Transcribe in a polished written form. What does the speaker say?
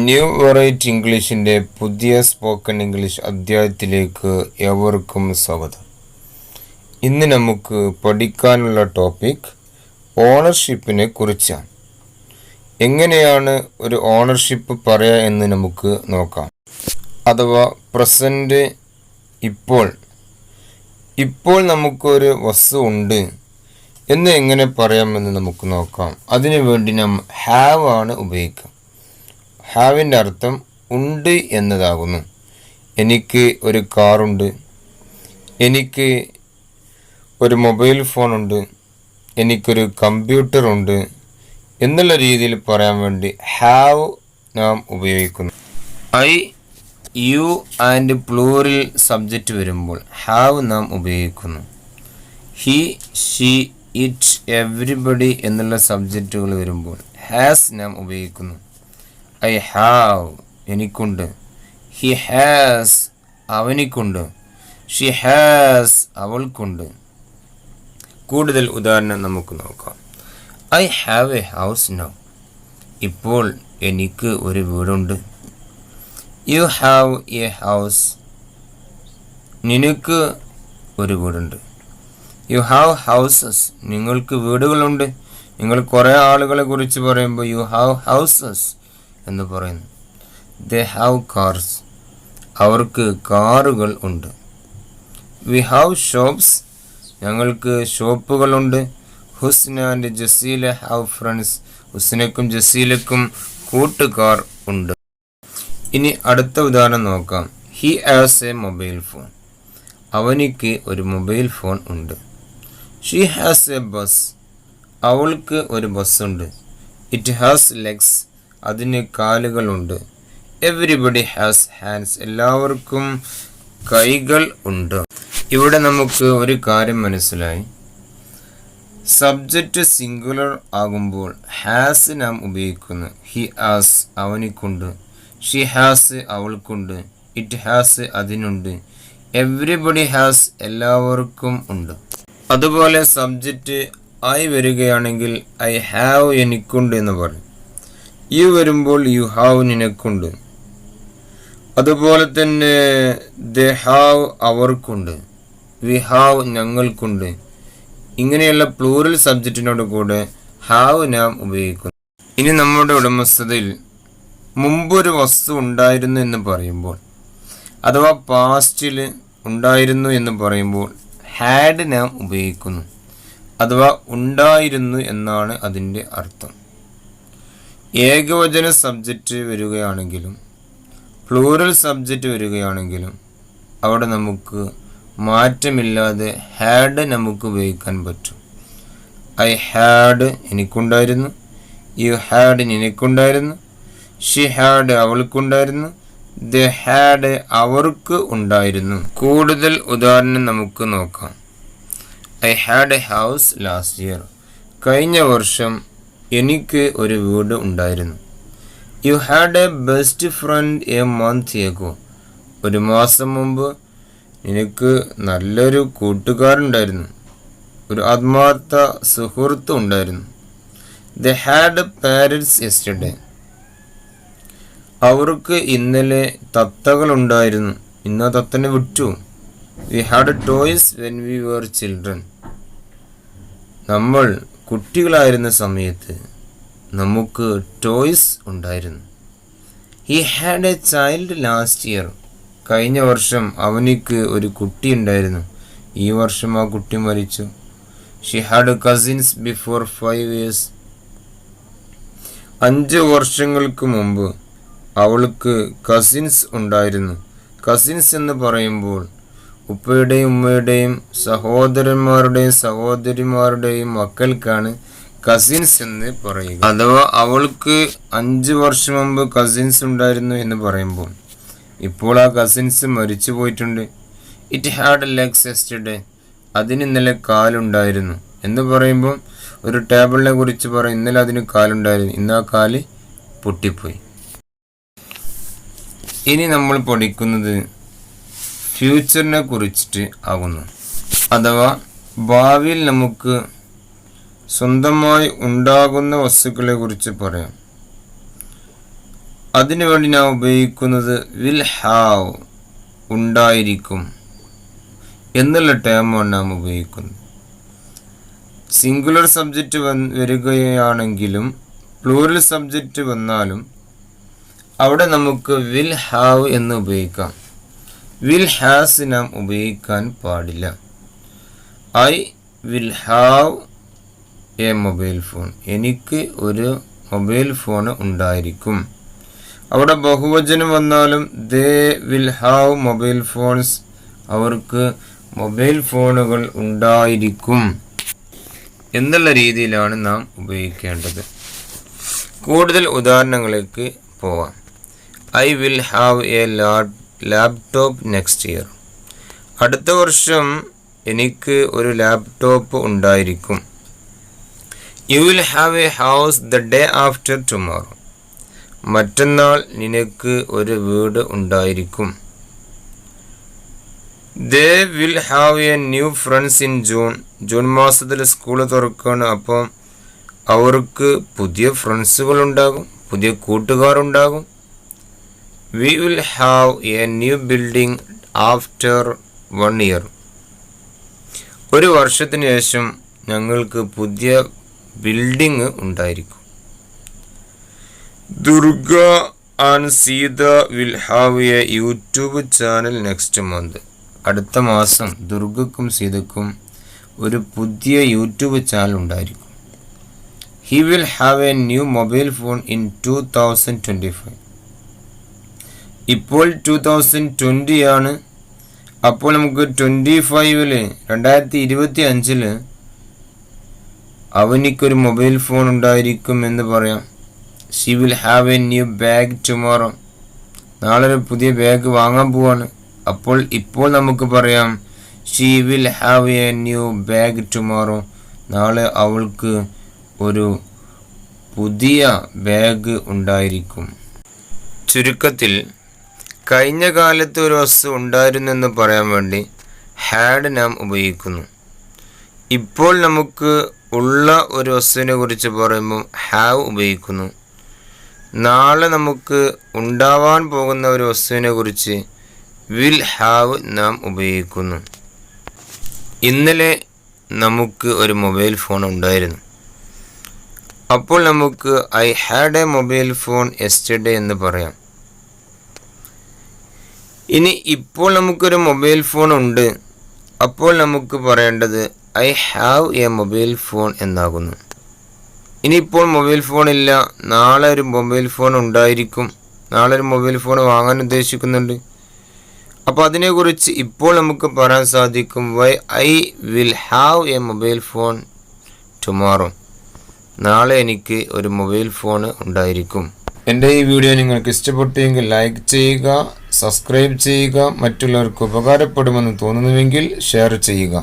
New variety ഇംഗ്ലീഷിൻ്റെ പുതിയ spoken English അധ്യായത്തിലേക്ക് ഏവർക്കും സ്വാഗതം. ഇന്ന് നമുക്ക് പഠിക്കാനുള്ള ടോപ്പിക് ഓണർഷിപ്പിനെ കുറിച്ചാണ്. എങ്ങനെയാണ് ഒരു ഓണർഷിപ്പ് പറയുക എന്ന് നമുക്ക് നോക്കാം. അഥവാ പ്രസൻറ്റ്, ഇപ്പോൾ നമുക്കൊരു വസ്തു ഉണ്ട് എന്ന് എങ്ങനെ പറയാമെന്ന് നമുക്ക് നോക്കാം. അതിനു വേണ്ടി നാം ഹാവ് ആണ് ഉപയോഗിക്കുക. ഹാവിൻ്റെ അർത്ഥം ഉണ്ട് എന്നതാകുന്നു. എനിക്ക് ഒരു കാറുണ്ട്, എനിക്ക് ഒരു മൊബൈൽ ഫോണുണ്ട്, എനിക്കൊരു കമ്പ്യൂട്ടറുണ്ട് എന്നുള്ള രീതിയിൽ പറയാൻ വേണ്ടി ഹാവ് നാം ഉപയോഗിക്കുന്നു. I, you and plural subject വരുമ്പോൾ ഹാവ് നാം ഉപയോഗിക്കുന്നു. ഹി, ഷീ, ഇറ്റ്, എവരിബഡി എന്നുള്ള സബ്ജക്റ്റുകൾ വരുമ്പോൾ ഹാസ് നാം ഉപയോഗിക്കുന്നു. ഐ ഹാവ് എനിക്കുണ്ട്, ഹി ഹാസ് അവനിക്കുണ്ട്, ഷി ഹാസ് അവൾക്കുണ്ട്. കൂടുതൽ ഉദാഹരണം നമുക്ക് നോക്കാം. I have A house now ഇപ്പോൾ എനിക്ക് ഒരു വീടുണ്ട്. യു ഹാവ് എ ഹൗസ് നിനക്ക് ഒരു വീടുണ്ട്. യു ഹാവ് ഹൗസസ് നിങ്ങൾക്ക് വീടുകളുണ്ട്. നിങ്ങൾ കുറേ ആളുകളെ കുറിച്ച് പറയുമ്പോൾ യു ഹാവ് ഹൗസസ് എന്ന് പറയുന്നു. ദേ ഹാവ് കാർസ് അവർക്ക് കാറുകൾ ഉണ്ട്. വി ഹാവ് ഷോപ്സ് ഞങ്ങൾക്ക് ഷോപ്പുകളുണ്ട്. ഹുസ്ന ആൻഡ് ജസീല ഹാവ് ഫ്രണ്ട്സ് ഹുസ്നക്കും ജസീലക്കും കൂട്ടുകാർ ഉണ്ട്. ഇനി അടുത്ത ഉദാഹരണം നോക്കാം. He has A mobile phone അവനിക്ക് ഒരു മൊബൈൽ ഫോൺ ഉണ്ട്. ഷീ ഹാസ് എ ബസ് അവൾക്ക് ഒരു ബസ്സുണ്ട്. ഇറ്റ് ഹാസ് ലെഗ്സ് അതിന് കാലുകളുണ്ട്. എവരിബഡി ഹാസ് ഹാൻഡ്സ് എല്ലാവർക്കും കൈകൾ ഉണ്ട്. ഇവിടെ നമുക്ക് ഒരു കാര്യം മനസ്സിലായി. സബ്ജക്റ്റ് സിംഗുലർ ആകുമ്പോൾ ഹാസ് നാം ഉപയോഗിക്കുന്നു. ഹി ഹാസ് അവനിക്കുണ്ട്, ഷീ ഹാസ് അവൾക്കുണ്ട്, ഇറ്റ് ഹാസ് അതിനുണ്ട്, എവരിബഡി ഹാസ് എല്ലാവർക്കും ഉണ്ട്. അതുപോലെ സബ്ജക്റ്റ് ആയി വരികയാണെങ്കിൽ ഐ ഹാവ് എനിക്കുണ്ട് എന്ന് പറയും. യു വരുമ്പോൾ യു ഹാവ് നിനക്കുണ്ട്. അതുപോലെ തന്നെ ദേ ഹാവ് അവർക്കുണ്ട്, വി ഹാവ് ഞങ്ങൾക്കുണ്ട്. ഇങ്ങനെയുള്ള പ്ലൂറൽ സബ്ജക്റ്റിനോട് കൂടെ ഹാവ് നാം ഉപയോഗിക്കുന്നു. ഇനി നമ്മുടെ ഉടമസ്ഥതയിൽ മുമ്പൊരു വസ്തു ഉണ്ടായിരുന്നു എന്ന് പറയുമ്പോൾ അഥവാ പാസ്റ്റിൽ ഉണ്ടായിരുന്നു എന്ന് പറയുമ്പോൾ ഹാഡ് നാം ഉപയോഗിക്കുന്നു. അഥവാ ഉണ്ടായിരുന്നു എന്നാണ് അതിൻ്റെ അർത്ഥം. ഏകവചന സബ്ജക്റ്റ് വരികയാണെങ്കിലും പ്ലൂറൽ സബ്ജക്റ്റ് വരികയാണെങ്കിലും അവിടെ നമുക്ക് മാറ്റമില്ലാതെ ഹാഡ് നമുക്ക് ഉപയോഗിക്കാൻ പറ്റും. ഐ ഹാഡ് എനിക്കുണ്ടായിരുന്നു, യു ഹാഡ് നിനക്കുണ്ടായിരുന്നു, ഷി ഹാഡ് അവൾക്കുണ്ടായിരുന്നു, ദേ ഹാഡ് അവർക്ക് ഉണ്ടായിരുന്നു. കൂടുതൽ ഉദാഹരണം നമുക്ക് നോക്കാം. I had a house last year കഴിഞ്ഞ വർഷം എനിക്ക് ഒരു വീട് ഉണ്ടായിരുന്നു. You had a best friend a month ago ഒരു മാസം മുമ്പ് നിനക്ക് നല്ലൊരു കൂട്ടുകാരുണ്ടായിരുന്നു, ഒരു ആത്മാർത്ഥ സുഹൃത്ത് ഉണ്ടായിരുന്നു. ദേ ഹാഡ് പാരറ്റ്സ് യെസ്റ്റർഡേ അവർക്ക് ഇന്നലെ തത്തകളുണ്ടായിരുന്നു, ഇന്ന് തത്തനെ വിറ്റു. We had toys when we were children നമ്മൾ കുട്ടികളായിരുന്ന സമയത്ത് നമുക്ക് ടോയ്സ് ഉണ്ടായിരുന്നു. He had a child last year കഴിഞ്ഞ വർഷം അവനിക്ക് ഒരു കുട്ടി ഉണ്ടായിരുന്നു, ഈ വർഷം ആ കുട്ടി മരിച്ചു. She had cousins before 5 years 5 വർഷങ്ങൾക്ക് മുമ്പ് അവൾക്ക് കസിൻസ് ഉണ്ടായിരുന്നു. കസിൻസ് എന്ന് പറയുമ്പോൾ ഉപ്പയുടെയും ഉമ്മയുടെയും സഹോദരന്മാരുടെയും സഹോദരിമാരുടെയും മക്കൾക്കാണ് കസിൻസ് എന്ന് പറയുക. അഥവാ അവൾക്ക് 5 വർഷം മുമ്പ് കസിൻസ് ഉണ്ടായിരുന്നു എന്ന് പറയുമ്പോൾ ഇപ്പോൾ ആ കസിൻസ് മരിച്ചു പോയിട്ടുണ്ട്. ഇറ്റ് ഹാഡ് ലെഗ്സ് യെസ്റ്റർഡേ അതിന് ഇന്നലെ കാലുണ്ടായിരുന്നു എന്ന് പറയുമ്പോൾ ഒരു ടേബിളിനെ കുറിച്ച് പറയും. ഇന്നലെ അതിന് കാലുണ്ടായിരുന്നു, ഇന്ന് ആ കാല് പൊട്ടിപ്പോയി. ഇനി നമ്മൾ പഠിക്കുന്നത് ഫ്യൂച്ചറിനെ കുറിച്ചിട്ട് ആകുന്നു. അഥവാ ഭാവിയിൽ നമുക്ക് സ്വന്തമായി ഉണ്ടാകുന്ന വസ്തുക്കളെ കുറിച്ച് പറയാം. അതിനുവേണ്ടി നാം ഉപയോഗിക്കുന്നത് വിൽ ഹാവ്, ഉണ്ടായിരിക്കും എന്നുള്ള ടേമാണ് നാം ഉപയോഗിക്കുന്നത്. സിംഗുലർ സബ്ജക്റ്റ് വരികയാണെങ്കിലും പ്ലൂറൽ സബ്ജക്റ്റ് വന്നാലും അവിടെ നമുക്ക് വിൽ ഹാവ് എന്ന് ഉപയോഗിക്കാം. വിൽ ഹാസ് നാം ഉപയോഗിക്കാൻ പാടില്ല. I will have A mobile phone, എനിക്ക് ഒരു മൊബൈൽ ഫോൺ ഉണ്ടായിരിക്കും. അവിടെ ബഹുവചനം വന്നാലും they will have mobile phones, അവർക്ക് മൊബൈൽ ഫോണുകൾ ഉണ്ടായിരിക്കും എന്നുള്ള രീതിയിലാണ് നാം ഉപയോഗിക്കേണ്ടത്. കൂടുതൽ ഉദാഹരണങ്ങളിലേക്ക് പോവാം. I will have A laptop next year, അടുത്ത വർഷം എനിക്ക് ഒരു ലാപ്ടോപ്പ് ഉണ്ടായിരിക്കും. You will have A house the day after tomorrow, മറ്റന്നാൾ നിനക്ക് ഒരു വീട് ഉണ്ടായിരിക്കും. They will have a new friends in June, June മാസത്തിൽ സ്കൂൾ തുറക്കുകയാണ്. അപ്പം അവർക്ക് പുതിയ ഫ്രണ്ട്സുകൾ ഉണ്ടാകും, പുതിയ കൂട്ടുകാരുണ്ടാകും. We will have a new building after 1 year, ഒരു വർഷത്തിന് ശേഷം ഞങ്ങൾക്ക് പുതിയ ബിൽഡിംഗ് ഉണ്ടായിരിക്കും. Durga and Sita will have a YouTube channel next month, അടുത്ത മാസം ദുർഗക്കും സീതക്കും ഒരു പുതിയ യൂട്യൂബ് ചാനൽ ഉണ്ടായിരിക്കും. He will have a new mobile phone in 2025, ഇപ്പോൾ 2020 ആണ്. അപ്പോൾ നമുക്ക് 2025 അവനിക്കൊരു മൊബൈൽ ഫോൺ ഉണ്ടായിരിക്കും എന്ന് പറയാം. She will have a new bag tomorrow, നാളെ ഒരു പുതിയ ബാഗ് വാങ്ങാൻ പോവാണ്. അപ്പോൾ ഇപ്പോൾ നമുക്ക് പറയാം she will have a new bag tomorrow, നാളെ അവൾക്ക് ഒരു പുതിയ ബാഗ് ഉണ്ടായിരിക്കും. ചുരുക്കത്തിൽ കഴിഞ്ഞ കാലത്ത് ഒരു വസ്തു ഉണ്ടായിരുന്നെന്ന് പറയാൻ വേണ്ടി ഹാഡ് നാം ഉപയോഗിക്കുന്നു. ഇപ്പോൾ നമുക്ക് ഉള്ള ഒരു വസ്തുവിനെ കുറിച്ച് പറയുമ്പോൾ ഹാവ് ഉപയോഗിക്കുന്നു. നാളെ നമുക്ക് ഉണ്ടാവാൻ പോകുന്ന ഒരു വസ്തുവിനെ കുറിച്ച് വിൽ ഹാവ് നാം ഉപയോഗിക്കുന്നു. ഇന്നലെ നമുക്ക് ഒരു മൊബൈൽ ഫോൺ ഉണ്ടായിരുന്നു. അപ്പോൾ നമുക്ക് I had A mobile phone yesterday എന്ന് പറയാം. ഇനി ഇപ്പോൾ നമുക്കൊരു മൊബൈൽ ഫോൺ ഉണ്ട്, അപ്പോൾ നമുക്ക് പറയേണ്ടത് I have A mobile phone എന്നാകുന്നു. ഇനിയിപ്പോൾ മൊബൈൽ ഫോൺ ഇല്ല, നാളെ ഒരു മൊബൈൽ ഫോൺ ഉണ്ടായിരിക്കും, നാളെ ഒരു മൊബൈൽ ഫോൺ വാങ്ങാൻ ഉദ്ദേശിക്കുന്നുണ്ട്. അപ്പോൾ അതിനെക്കുറിച്ച് ഇപ്പോൾ നമുക്ക് പറയാൻ സാധിക്കും I will have A mobile phone tomorrow, നാളെ എനിക്ക് ഒരു മൊബൈൽ ഫോൺ ഉണ്ടായിരിക്കും. എൻ്റെ ഈ വീഡിയോ നിങ്ങൾക്ക് ഇഷ്ടപ്പെട്ടെങ്കിൽ ലൈക്ക് ചെയ്യുക, സബ്സ്ക്രൈബ് ചെയ്യുക, മറ്റുള്ളവർക്ക് ഉപകാരപ്പെടുമെന്ന് തോന്നുന്നുവെങ്കിൽ ഷെയർ ചെയ്യുക.